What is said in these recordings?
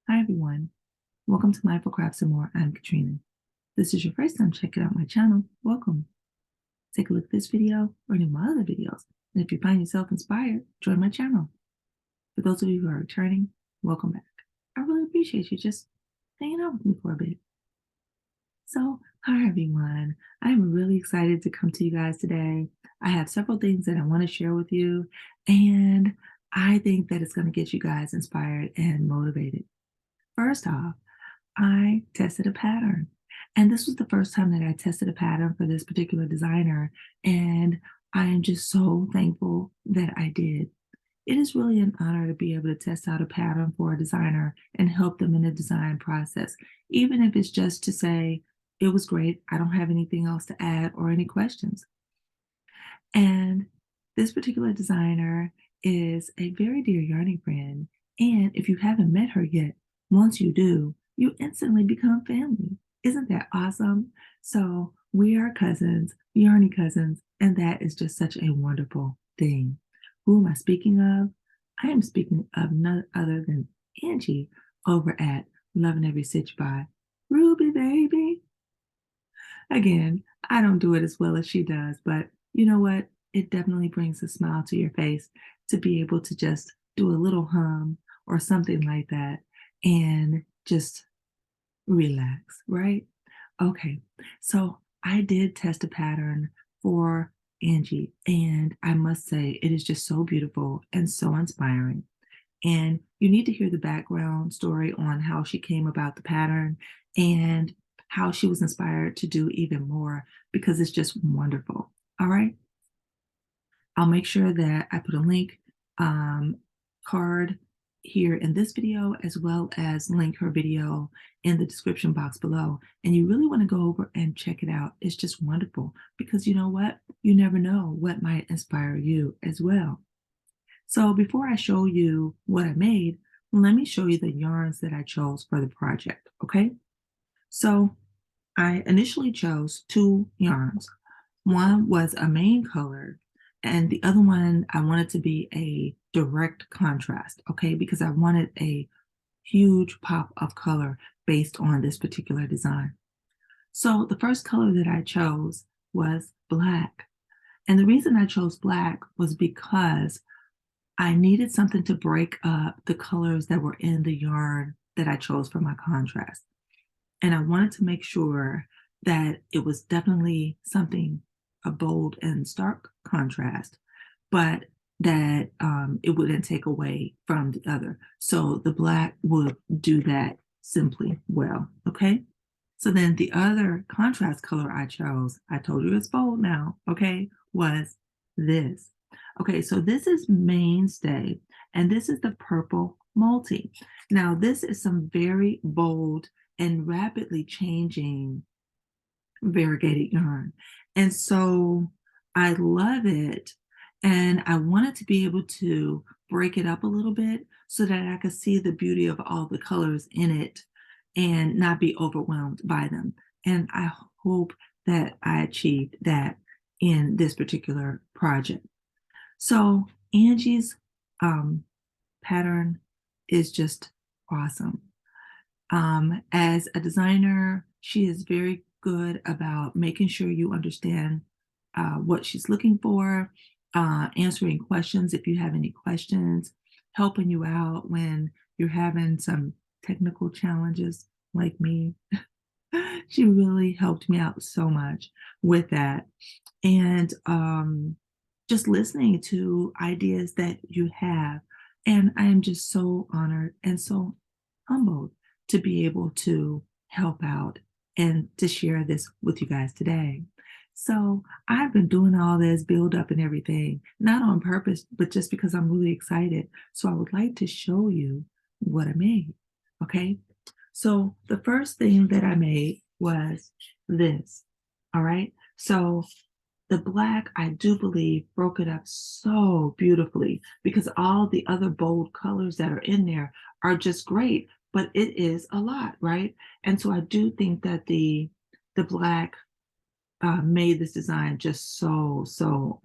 Hi everyone, welcome to Mindful Crafts and More. I'm Katrina. If this is your first time checking out my channel, welcome. Take a look at this video or any of my other videos. And if you find yourself inspired, join my channel. For those of you who are returning, welcome back. I really appreciate you just hanging out with me for a bit. So, hi everyone. I'm really excited to come to you guys today. I have several things that I want to share with you, and I think that it's going to get you guys inspired and motivated. First off, I tested a pattern. And this was the first time that I tested a pattern for this particular designer. And I am just so thankful that I did. It is really an honor to be able to test out a pattern for a designer and help them in the design process, even if it's just to say, it was great, I don't have anything else to add or any questions. And this particular designer is a very dear yarning friend. And if you haven't met her yet, once you do, you instantly become family. Isn't that awesome? So we are cousins, yarny cousins, and that is just such a wonderful thing. Who am I speaking of? I am speaking of none other than Angie over at Loving Every Stitch by RubyBaby. Again, I don't do it as well as she does, but you know what? It definitely brings a smile to your face to be able to just do a little hum or something like that and just relax, right? Okay, so I did test a pattern for Angie, and I must say it is just so beautiful and so inspiring. And you need to hear the background story on how she came about the pattern and how she was inspired to do even more because it's just wonderful. All right. I'll make sure that I put a link card here in this video, as well as link her video in the description box below. And you really want to go over and check it out. It's just wonderful because you know what? You never know what might inspire you as well. So before I show you what I made, let me show you the yarns that I chose for the project, okay? So I initially chose two yarns. One was a main color, and the other one I wanted to be a direct contrast, okay? Because I wanted a huge pop of color based on this particular design. So the first color that I chose was black. And the reason I chose black was because I needed something to break up the colors that were in the yarn that I chose for my contrast. And I wanted to make sure that it was definitely something a bold and stark contrast, but that it wouldn't take away from the other. So the black would do that simply well, okay? So then the other contrast color I chose, I told you it's bold now, okay, was this. Okay, so this is Mainstay, and this is the purple multi. Now, this is some very bold and rapidly changing variegated yarn. And so I love it. And I wanted to be able to break it up a little bit so that I could see the beauty of all the colors in it and not be overwhelmed by them. And I hope that I achieved that in this particular project. So Angie's pattern is just awesome. As a designer, she is very good about making sure you understand what she's looking for, answering questions if you have any questions, helping you out when you're having some technical challenges like me. She really helped me out so much with that. And just listening to ideas that you have. And I am just so honored and so humbled to be able to help out and to share this with you guys today. So I've been doing all this build up and everything, not on purpose, but just because I'm really excited. So I would like to show you what I made. Okay. So the first thing that I made was this. All right. So the black, I do believe, broke it up so beautifully because all the other bold colors that are in there are just great, but it is a lot, right? And so I do think that the black made this design just so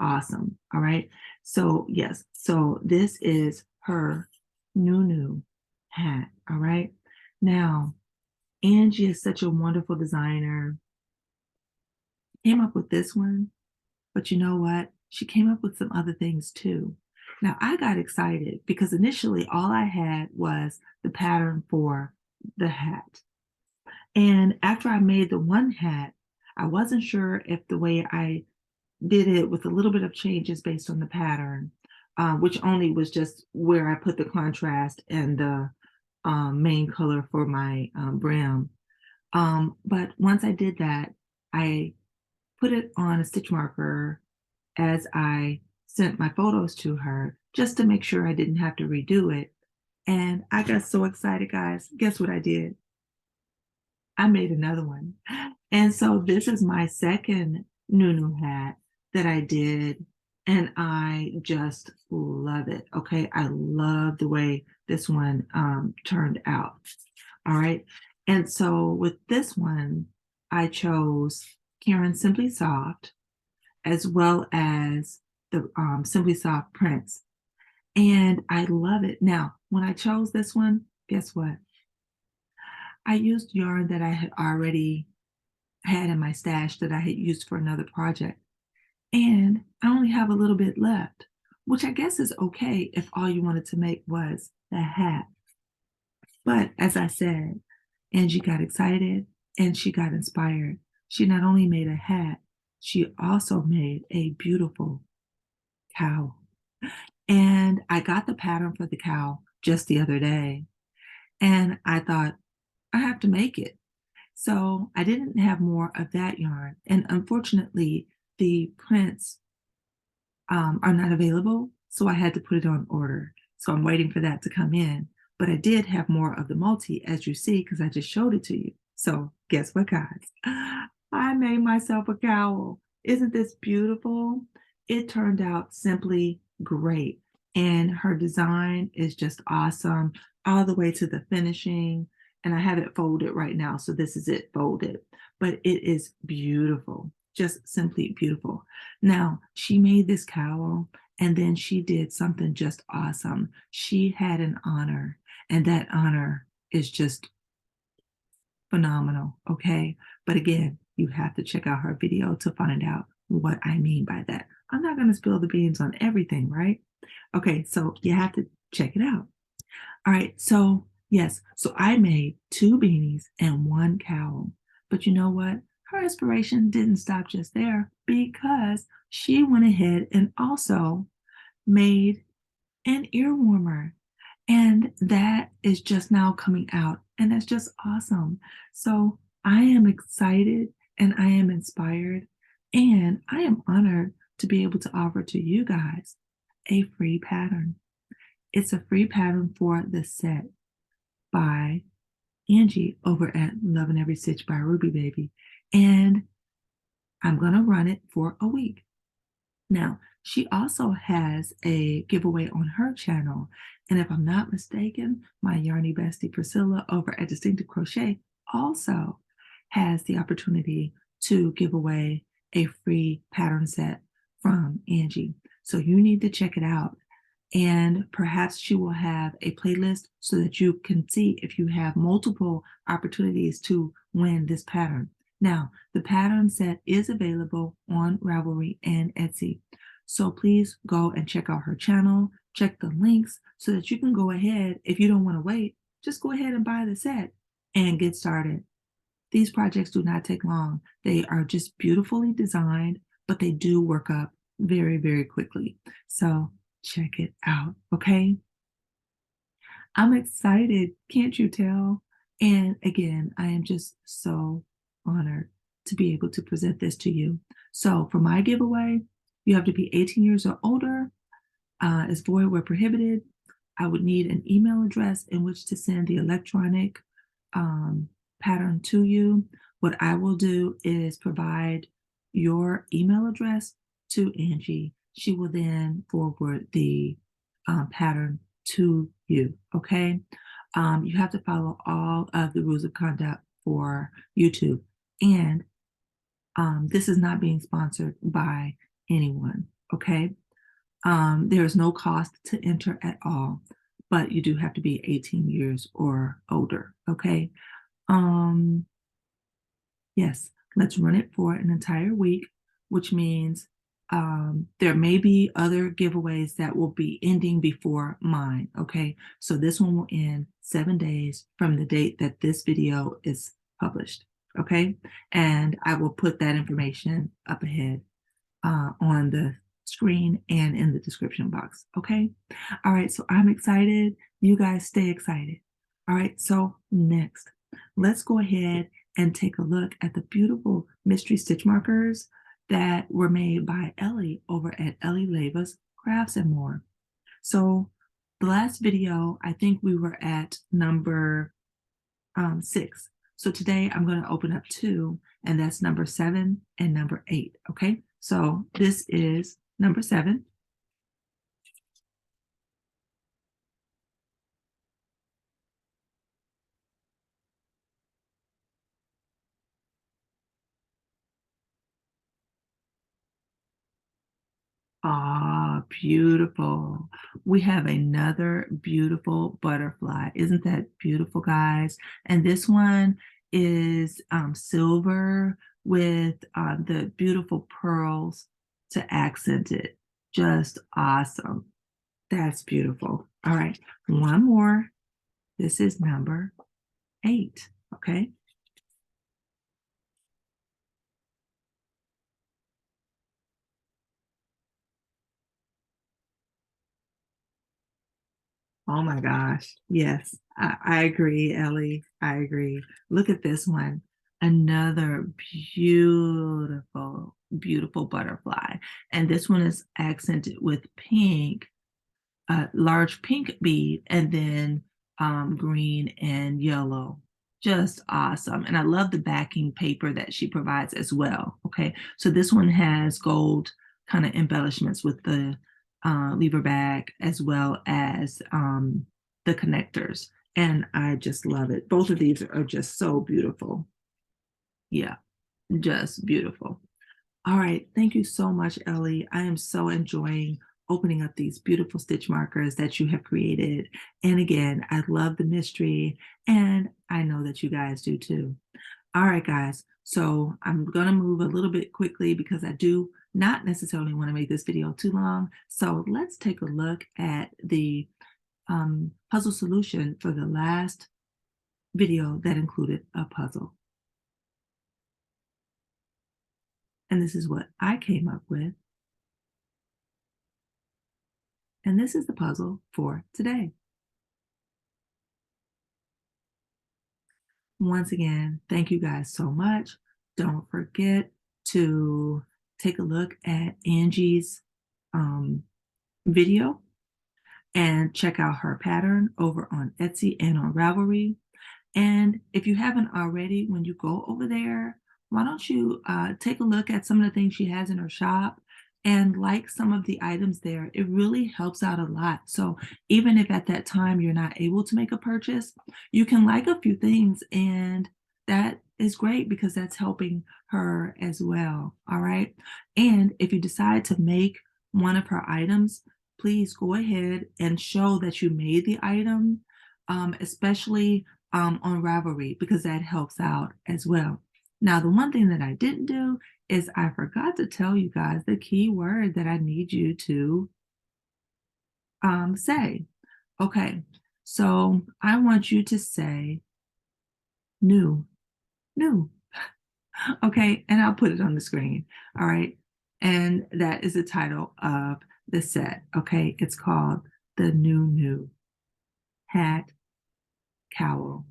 awesome. All right. So yes, so this is her NuNu hat. All right. Now, Angie is such a wonderful designer. Came up with this one, but you know what? She came up with some other things too. Now, I got excited because initially all I had was the pattern for the hat. And after I made the one hat, I wasn't sure if the way I did it with a little bit of changes based on the pattern, which only was just where I put the contrast and the main color for my brim. But once I did that, I put it on a stitch marker as I sent my photos to her just to make sure I didn't have to redo it. And I got so excited, guys. Guess what I did? I made another one. And so this is my second NuNu hat that I did. And I just love it. Okay. I love the way this one turned out. All right. And so with this one, I chose Karen Simply Soft as well as the Simply Soft prints. And I love it. Now, when I chose this one, guess what? I used yarn that I had already had in my stash that I had used for another project. And I only have a little bit left, which I guess is okay if all you wanted to make was the hat. But as I said, Angie got excited and she got inspired. She not only made a hat, she also made a beautiful cowl. And I got the pattern for the cowl just the other day. And I thought, I have to make it. So I didn't have more of that yarn. And unfortunately, the prints are not available. So I had to put it on order. So I'm waiting for that to come in. But I did have more of the multi, as you see, because I just showed it to you. So guess what, guys? I made myself a cowl. Isn't this beautiful? It turned out simply great. And her design is just awesome, all the way to the finishing. And I have it folded right now. So this is it folded. But it is beautiful, just simply beautiful. Now, she made this cowl and then she did something just awesome. She had an honor, and that honor is just phenomenal, okay? But again, you have to check out her video to find out what I mean by that. I'm not going to spill the beans on everything, right? Okay, so you have to check it out. All right, so yes, so I made 2 beanies and 1 cowl. But you know what? Her inspiration didn't stop just there because she went ahead and also made an ear warmer. And that is just now coming out. And that's just awesome. So I am excited and I am inspired. And I am honored to be able to offer to you guys a free pattern. It's a free pattern for the set by Angie over at Love in Every Stitch by RubyBaby. And I'm going to run it for a week. Now, she also has a giveaway on her channel. And if I'm not mistaken, my yarny bestie Priscilla over at Distinctive Crochet also has the opportunity to give away a free pattern set from Angie. So you need to check it out. And perhaps she will have a playlist so that you can see if you have multiple opportunities to win this pattern. Now, the pattern set is available on Ravelry and Etsy. So please go and check out her channel, check the links so that you can go ahead. If you don't want to wait, just go ahead and buy the set and get started. These projects do not take long. They are just beautifully designed, but they do work up very, very quickly. So check it out, okay? I'm excited, can't you tell? And again, I am just so honored to be able to present this to you. So for my giveaway, you have to be 18 years or older. It's void where prohibited. I would need an email address in which to send the electronic pattern to you. What I will do is provide your email address to Angie. She will then forward the pattern to you, okay? You have to follow all of the rules of conduct for YouTube. And this is not being sponsored by anyone, okay? There is no cost to enter at all. but you do have to be 18 years or older, okay? Yes, let's run it for an entire week, which means there may be other giveaways that will be ending before mine, okay? So this one will end 7 days from the date that this video is published, okay? And I will put that information up ahead on the screen and in the description box, okay? All right, so I'm excited. You guys stay excited. All right, so next, let's go ahead and take a look at the beautiful mystery stitch markers that were made by Ellie over at Ellie Leva's Crafts and More. So the last video, I think we were at number 6. So today I'm going to open up 2, and that's number 7 and number 8, okay? So this is number 7. Ah, beautiful. We have another beautiful butterfly. Isn't that beautiful, guys? And this one is silver with the beautiful pearls to accent it. Just awesome. That's beautiful. All right, one more. This is number 8, okay? Oh my gosh. Yes, I agree, Ellie. I agree. Look at this one. Another beautiful, beautiful butterfly. And this one is accented with pink, a large pink bead, and then green and yellow. Just awesome. And I love the backing paper that she provides as well. Okay, so this one has gold kind of embellishments with the lever bag as well as the connectors. And I just love it. Both of these are just so beautiful. Yeah, just beautiful. All right. Thank you so much, Ellie. I am so enjoying opening up these beautiful stitch markers that you have created. And again, I love the mystery, and I know that you guys do too. All right, guys. So I'm going to move a little bit quickly because I do not necessarily want to make this video too long. So let's take a look at the puzzle solution for the last video that included a puzzle. And this is what I came up with. And this is the puzzle for today. Once again, thank you guys so much. Don't forget to take a look at Angie's video and check out her pattern over on Etsy and on Ravelry. And if you haven't already, when you go over there, why don't you take a look at some of the things she has in her shop and like some of the items there. It really helps out a lot. So even if at that time you're not able to make a purchase, you can like a few things, and that is great because that's helping her as well. All right. And if you decide to make one of her items, please go ahead and show that you made the item, especially on Ravelry, because that helps out as well. Now, the one thing that I didn't do is I forgot to tell you guys the key word that I need you to say. Okay, so I want you to say new, new. Okay, and I'll put it on the screen. All right, and that is the title of the set. Okay, it's called the NuNu Hat, Cowl,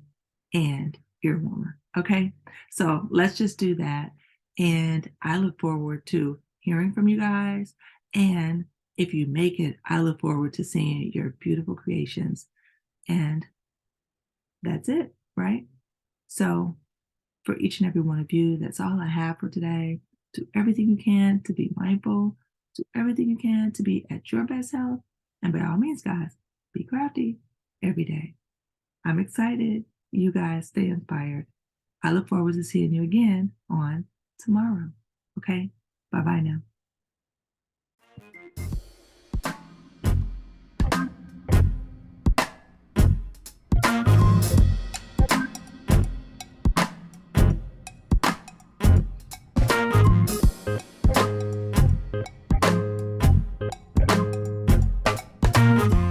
and Ear Warmer. Okay, so let's just do that. And I look forward to hearing from you guys. And if you make it, I look forward to seeing your beautiful creations. And that's it, right? So for each and every one of you, that's all I have for today. Do everything you can to be mindful. Do everything you can to be at your best health. And by all means, guys, be crafty every day. I'm excited. You guys stay inspired. I look forward to seeing you again on tomorrow. Okay? Bye-bye now. you.